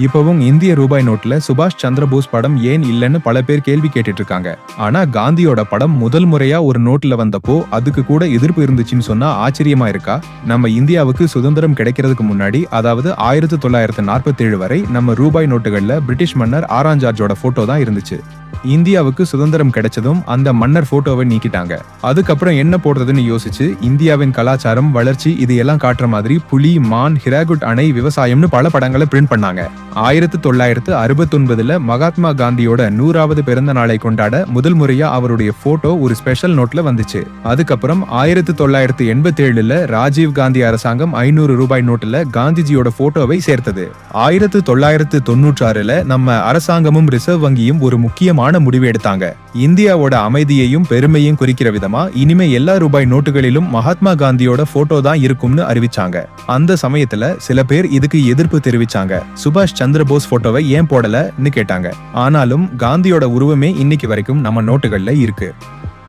இப்பவும் இந்திய ரூபாய் நோட்ல சுபாஷ் சந்திர போஸ் படம் ஏன் இல்லைன்னு பல பேர் கேள்வி கேட்டுட்டு இருக்காங்க. ஆனா காந்தியோட படம் முதல் முறையா ஒரு நோட்ல வந்தப்போ அதுக்கு கூட எதிர்ப்பு இருந்துச்சுன்னு சொன்னா ஆச்சரியமா இருக்கா? நம்ம இந்தியாவுக்கு சுதந்திரம் கிடைக்கிறதுக்கு முன்னாடி, அதாவது 1947 வரை நம்ம ரூபாய் நோட்டுகள்ல பிரிட்டிஷ் மன்னர் ஆறாம் ஜார்ஜோட போட்டோ தான் இருந்துச்சு. இந்தியாவுக்கு சுதந்திரம் கிடைச்சதும் அந்த மன்னர் போட்டோவை நீக்கிட்டாங்க. அதுக்கப்புறம் என்ன போடுறதுன்னு யோசிச்சு இந்தியாவின் கலாச்சாரம், வளர்ச்சி இது எல்லாம் காட்டுற மாதிரி புலி, மான், ஹிராகுட் அணை, விவசாயம்னு பல படங்களை பிரிண்ட் பண்ணாங்க. 1969 மகாத்மா காந்தியோட 100வது பிறந்த நாளை கொண்டாட முதல் முறையா அவருடைய போட்டோ ஒரு ஸ்பெஷல் நோட்ல வந்துச்சு. அதுக்கப்புறம் 1987 ராஜீவ் காந்தி அரசாங்கம் 500 ரூபாய் நோட்டுல காந்திஜியோட போட்டோவை சேர்த்தது. 1996 நம்ம அரசாங்கமும் ரிசர்வ் வங்கியும் ஒரு முக்கியமான முடிவு எடுத்தாங்க. இந்தியாவோட அமைதியையும் பெருமையும் குறிக்கிற விதமா இனிமே எல்லா ரூபாய் நோட்டுகளிலும் மகாத்மா காந்தியோட போட்டோ தான் இருக்கும்னு அறிவிச்சாங்க. அந்த சமயத்துல சில பேர் இதுக்கு எதிர்ப்பு தெரிவிச்சாங்க. சுபாஷ் சந்திர போஸ் போட்டோவை ஏன் போடலன்னு கேட்டாங்க. ஆனாலும் காந்தியோட உருவமே இன்னைக்கு வரைக்கும் நம்ம நோட்டுகள்ல இருக்கு.